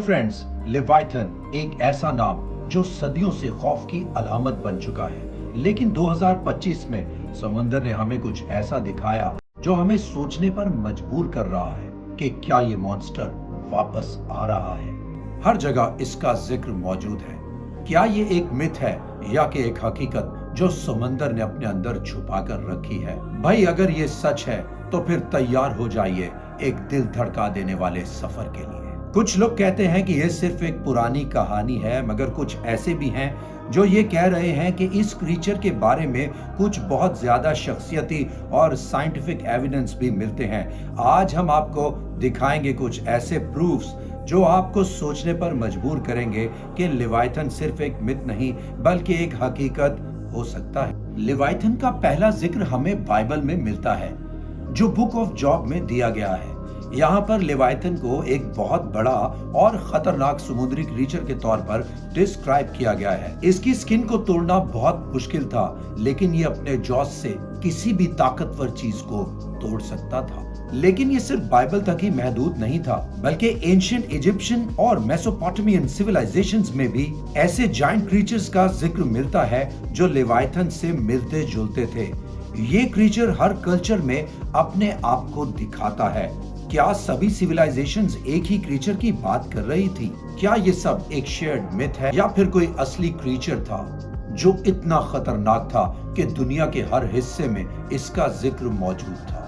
Friends, Leviathan एक ऐसा नाम जो सदियों से खौफ की अलामत बन चुका है, लेकिन 2025 में समुंदर ने हमें कुछ ऐसा दिखाया जो हमें सोचने पर मजबूर कर रहा है कि क्या ये मॉन्स्टर वापस आ रहा है। हर जगह इसका जिक्र मौजूद है। क्या ये एक मिथ है या कि एक हकीकत जो समंदर ने अपने अंदर छुपा कर रखी है? भाई, अगर ये सच है तो फिर तैयार हो जाइए एक दिल धड़का देने वाले सफर के लिए। कुछ लोग कहते हैं कि यह सिर्फ एक पुरानी कहानी है, मगर कुछ ऐसे भी हैं जो ये कह रहे हैं कि इस क्रीचर के बारे में कुछ बहुत ज्यादा शख्सियती और साइंटिफिक एविडेंस भी मिलते हैं। आज हम आपको दिखाएंगे कुछ ऐसे प्रूफ्स जो आपको सोचने पर मजबूर करेंगे कि लेवाइथन सिर्फ एक मिथ नहीं बल्कि एक हकीकत हो सकता है। लेवाइथन का पहला जिक्र हमें बाइबल में मिलता है, जो बुक ऑफ जॉब में दिया गया है। यहाँ पर लेवाइथन को एक बहुत बड़ा और खतरनाक समुद्री क्रीचर के तौर पर डिस्क्राइब किया गया है। इसकी स्किन को तोड़ना बहुत मुश्किल था, लेकिन ये अपने जॉस से किसी भी ताकतवर चीज को तोड़ सकता था। लेकिन ये सिर्फ बाइबल तक ही महदूद नहीं था, बल्कि एंशिएंट इजिप्शियन और मेसोपोटामियन सिविलाइजेशंस में भी ऐसे जायंट क्रीचर्स का जिक्र मिलता है जो लेवाइथन से मिलते जुलते थे। ये क्रीचर हर कल्चर में अपने आप को दिखाता है। क्या सभी सिविलाइजेशंस एक ही क्रीचर की बात कर रही थी? क्या ये सब एक शेयर्ड मिथ है या फिर कोई असली क्रीचर था जो इतना खतरनाक था कि दुनिया के हर हिस्से में इसका जिक्र मौजूद था?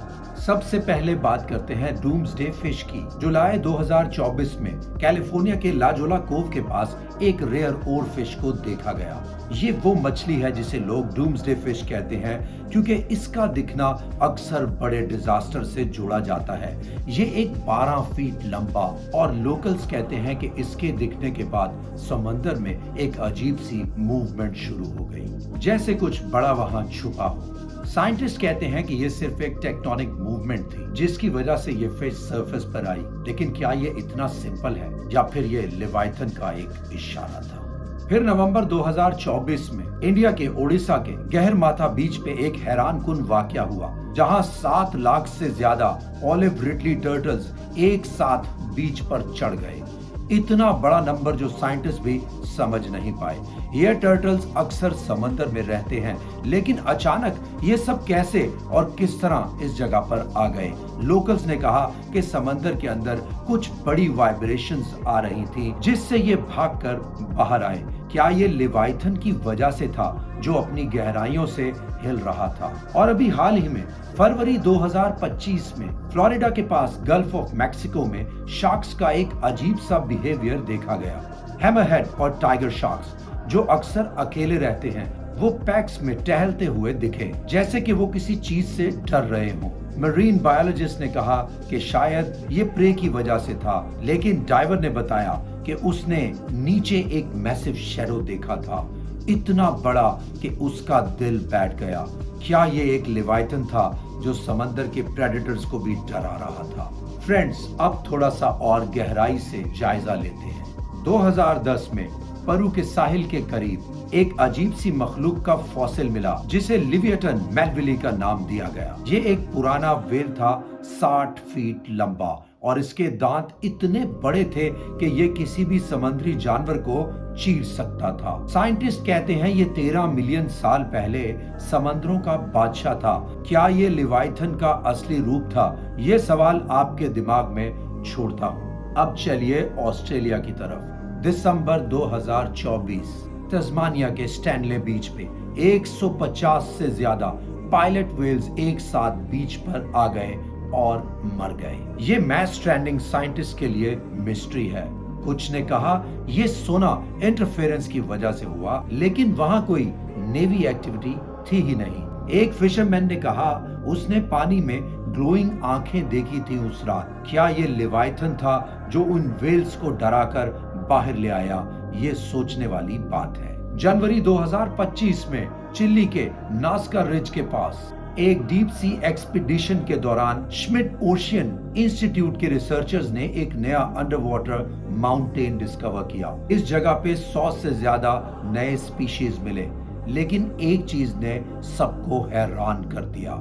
सबसे पहले बात करते हैं डूम्सडे फिश की। जुलाई 2024 में कैलिफोर्निया के लाजोला कोव के पास एक रेयर ओर फिश को देखा गया। ये वो मछली है जिसे लोग डूम्सडे फिश कहते हैं क्योंकि इसका दिखना अक्सर बड़े डिजास्टर से जोड़ा जाता है। ये एक 12 फीट लंबा और लोकल्स कहते हैं कि इसके दिखने के बाद समंदर में एक अजीब सी मूवमेंट शुरू हो गई, जैसे कुछ बड़ा वहां छुपा हो। साइंटिस्ट कहते हैं कि ये सिर्फ एक टेक्टोनिक मूवमेंट थी जिसकी वजह से ये फिश सरफेस पर आई। लेकिन क्या ये इतना सिंपल है या फिर ये लेवाइथन का एक इशारा था? फिर नवंबर 2024 में इंडिया के ओडिशा के गहरमाथा बीच पे एक हैरानकुन वाकया हुआ, जहां 7 लाख से ज्यादा ऑलिव रिडली टर्टल्स एक साथ बीच पर चढ़ गए। इतना बड़ा नंबर जो साइंटिस्ट भी समझ नहीं पाए। ये टर्टल्स अक्सर समंदर में रहते हैं, लेकिन अचानक ये सब कैसे और किस तरह इस जगह पर आ गए? लोकल्स ने कहा कि समंदर के अंदर कुछ बड़ी वाइब्रेशंस आ रही थी जिससे ये भागकर बाहर आए। क्या ये लेवाइथन की वजह से था जो अपनी गहराइयों से हिल रहा था? और अभी हाल ही में फरवरी 2025 में फ्लोरिडा के पास गल्फ ऑफ मैक्सिको में शार्क्स का एक अजीब सा बिहेवियर देखा गया। हैमरहेड और टाइगर शार्क्स जो अक्सर अकेले रहते हैं, वो पैक्स में टहलते हुए दिखे, जैसे कि वो किसी चीज से डर रहे हों। मरीन बायोलॉजिस्ट ने कहा कि शायद ये प्रे की वजह से था, लेकिन डाइवर ने बताया कि उसने नीचे एक मैसिव शैडो देखा था, इतना बड़ा कि उसका दिल बैठ गया। क्या ये एक लेवाइथन था जो समंदर के प्रेडेटर्स को भी डरा रहा था? फ्रेंड्स, अब थोड़ा सा और गहराई से जायजा लेते हैं। 2010 में पेरू के साहिल के करीब एक अजीब सी मखलूक का फॉसिल मिला जिसे लिविएटन मेलविली का नाम दिया गया। ये एक पुराना व्हेल था, 60 फीट लंबा, और इसके दांत इतने बड़े थे कि ये किसी भी समुद्री जानवर को चीर सकता था। साइंटिस्ट कहते हैं ये 13 मिलियन साल पहले समंदरों का बादशाह था। क्या ये लेवाइथन का असली रूप था? ये सवाल आपके दिमाग में छोड़ता हूँ। अब चलिए ऑस्ट्रेलिया की तरफ। दिसंबर 2024 तस्मानिया के स्टैनले बीच पे 150 से ज्यादा पायलट व्हेल्स एक साथ बीच पर आ गए और मर गए। ये मैस स्ट्रैंडिंग साइंटिस्ट के लिए मिस्ट्री है। कुछ ने कहा ये सोना इंटरफेरेंस की वजह से हुआ, लेकिन वहां कोई नेवी एक्टिविटी थी ही नहीं। एक फिशरमैन ने कहा उसने पानी में ग्लोइंग आंखें देखी थी उस रात। क्या ये लेवाइथन था जो उन व्हेल्स को डराकर बाहर ले आया? ये सोचने वाली बात है। जनवरी 2025 में चिली के नास्का रिज के पास एक डीप सी एक्सपीडिशन के दौरान श्मिट ओशियन इंस्टीट्यूट के रिसर्चर्स ने एक नया अंडर वाटर माउंटेन डिस्कवर किया। इस जगह पे 100 से ज्यादा नए स्पीशीज मिले, लेकिन एक चीज ने सबको हैरान कर दिया।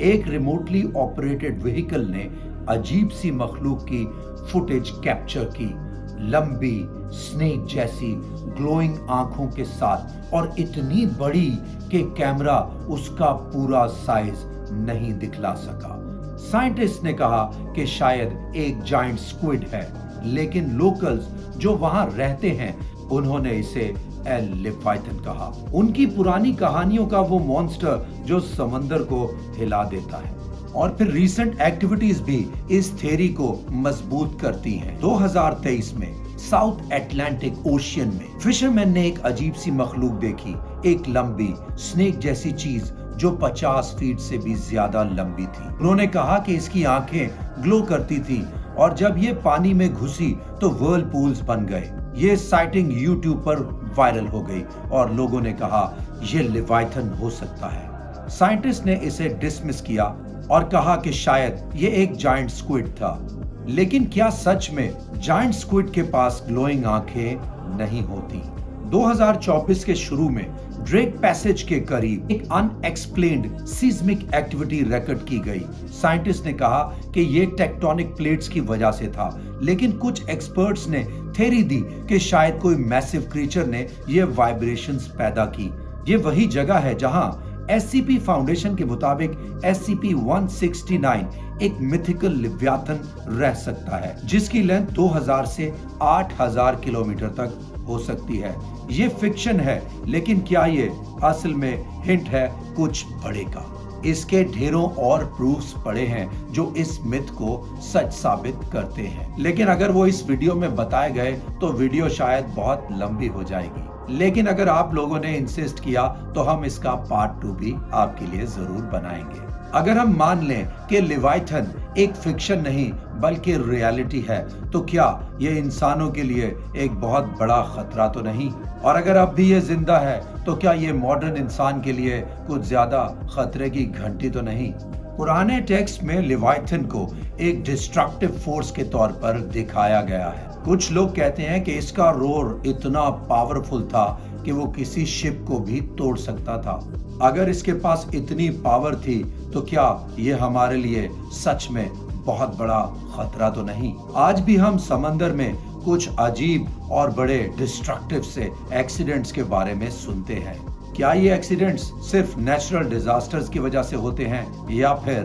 एक रिमोटली ऑपरेटेड व्हीकल ने अजीब सी मखलूक की फुटेज कैप्चर की। लंबी स्नेक जैसी ग्लोइंग आंखों के साथ और इतनी बड़ी कि कैमरा उसका पूरा साइज नहीं दिखला सका। साइंटिस्ट ने कहा कि शायद एक जायंट स्क्विड है, लेकिन लोकल्स जो वहां रहते हैं उन्होंने इसे एल लिवाइथन कहा। उनकी पुरानी कहानियों का वो मॉन्स्टर जो समंदर को हिला देता है। और फिर रीसेंट एक्टिविटीज भी इस थ्योरी को मजबूत करती हैं। 2023 में साउथ अटलांटिक ओशियन में फिशरमैन ने एक अजीब सी मखलूक देखी, एक लंबी स्नेक जैसी चीज जो 50 फीट से भी ज्यादा लंबी थी। उन्होंने कहा कि इसकी आंखें ग्लो करती थी और जब ये पानी में घुसी तो व्हर्लपूल्स बन गए। ये साइटिंग यूट्यूब पर वायरल हो गई और लोगों ने कहा ये लिवाइथन हो सकता है। साइंटिस्ट ने इसे डिसमिस किया और कहा कि शायद ये एक जायंट स्क्विड था। लेकिन क्या सच में जायंट स्क्विड के पास ग्लोइंग आंखें नहीं होती? 2024 के शुरू में ड्रेक पैसेज के करीब एक अनएक्सप्लेन्ड सीस्मिक एक्टिविटी रिकॉर्ड की गई। साइंटिस्ट ने कहा कि ये टेक्टोनिक प्लेट्स की वजह से था, लेकिन कुछ एक्सपर्ट्स ने थ्योरी दी कि शायद कोई मैसिव क्रीचर ने ये वाइब्रेशंस पैदा की। ये वही जगह है जहां एससीपी फाउंडेशन के मुताबिक SCP-169 एक मिथिकल लिव्याथन रह सकता है, जिसकी लेंथ 2000 से 8000 किलोमीटर तक हो सकती है। ये फिक्शन है, लेकिन क्या ये असल में हिंट है कुछ बड़े का? इसके ढेरों और प्रूफ्स पड़े हैं जो इस मिथ को सच साबित करते हैं, लेकिन अगर वो इस वीडियो में बताए गए तो वीडियो शायद बहुत लंबी हो जाएगी। लेकिन अगर आप लोगों ने इंसिस्ट किया तो हम इसका पार्ट 2 भी आपके लिए जरूर बनाएंगे। अगर हम मान लें कि लिवाइथन एक फिक्शन नहीं बल्कि रियलिटी है, तो क्या ये इंसानों के लिए एक बहुत बड़ा खतरा तो नहीं? और अगर अब भी ये जिंदा है तो क्या ये मॉडर्न इंसान के लिए कुछ ज्यादा खतरे की घंटी तो नहीं? पुराने टेक्स्ट में लिवाइथन को एक डिस्ट्रक्टिव फोर्स के तौर पर दिखाया गया है। कुछ लोग कहते हैं कि इसका रोर इतना पावरफुल था कि वो किसी शिप को भी तोड़ सकता था। अगर इसके पास इतनी पावर थी तो क्या ये हमारे लिए सच में बहुत बड़ा खतरा तो नहीं? आज भी हम समंदर में कुछ अजीब और बड़े डिस्ट्रक्टिव से एक्सीडेंट्स के बारे में सुनते हैं। क्या ये एक्सीडेंट्स सिर्फ नेचुरल डिजास्टर्स की वजह से होते हैं, या फिर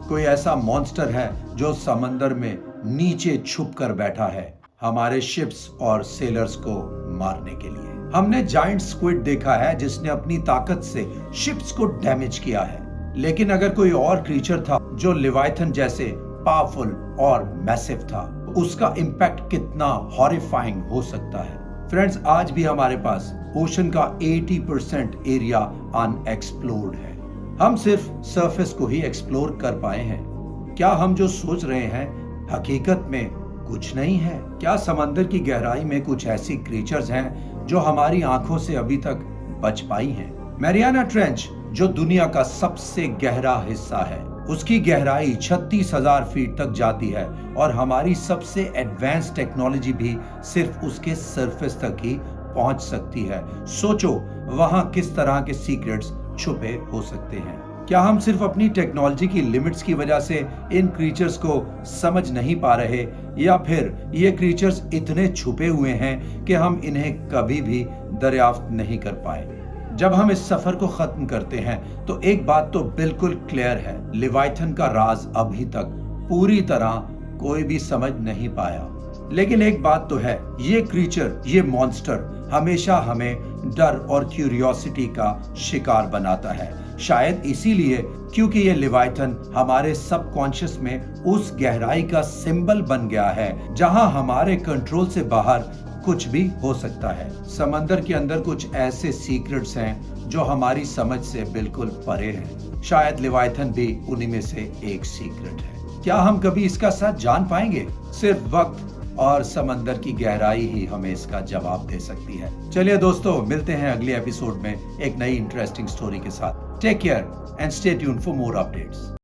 कोई ऐसा मॉन्स्टर है जो समंदर में नीचे छुप कर बैठा है हमारे शिप्स और सेलर्स को मारने के लिए? हमने जायंट स्क्विड देखा है जिसने अपनी ताकत से शिप्स को डैमेज किया है, लेकिन अगर कोई और क्रीचर था जो लिवाइथन जैसे पावरफुल और मैसिव था, उसका इम्पैक्ट कितना हॉरिफाइंग हो सकता है। फ्रेंड्स, आज भी हमारे पास ओशन का 80% एरिया अनएक्सप्लोर्ड है। हम सिर्फ सरफेस को ही एक्सप्लोर कर पाए हैं। क्या हम जो सोच रहे हैं हकीकत में कुछ नहीं है? क्या समंदर की गहराई में कुछ ऐसी क्रीचर्स हैं जो हमारी आंखों से अभी तक बच पाई हैं? मैरियाना ट्रेंच, जो दुनिया का सबसे गहरा हिस्सा है, उसकी गहराई 36,000 फीट तक जाती है और हमारी सबसे एडवांस टेक्नोलॉजी भी सिर्फ उसके सरफेस तक ही पहुंच सकती है। सोचो वहां किस तरह के सीक्रेट्स छुपे हो सकते हैं। क्या हम सिर्फ अपनी टेक्नोलॉजी की लिमिट्स की वजह से इन क्रीचर्स को समझ नहीं पा रहे, या फिर ये क्रीचर्स इतने छुपे हुए हैं कि हम इन्हें कभी भी दरियाफ्त नहीं कर पाए? जब हम इस सफर को खत्म करते हैं तो एक बात तो बिल्कुल क्लियर है, लिवाइथन का राज अभी तक पूरी तरह कोई भी समझ नहीं पाया। लेकिन एक बात तो है, ये क्रीचर, ये मॉन्स्टर हमेशा हमें डर और क्यूरियोसिटी का शिकार बनाता है। शायद इसीलिए क्योंकि ये लिवाइथन हमारे सबकॉन्शियस में उस गहराई का सिंबल बन गया है जहां हमारे कंट्रोल से बाहर कुछ भी हो सकता है। समंदर के अंदर कुछ ऐसे सीक्रेट्स हैं जो हमारी समझ से बिल्कुल परे हैं। शायद लिवाइथन भी उन्हीं में से एक सीक्रेट है। क्या हम कभी इसका सच जान पाएंगे? सिर्फ वक्त और समंदर की गहराई ही हमें इसका जवाब दे सकती है। चलिए दोस्तों, मिलते हैं अगले एपिसोड में एक नई इंटरेस्टिंग स्टोरी के साथ। Take care and stay tuned for more updates.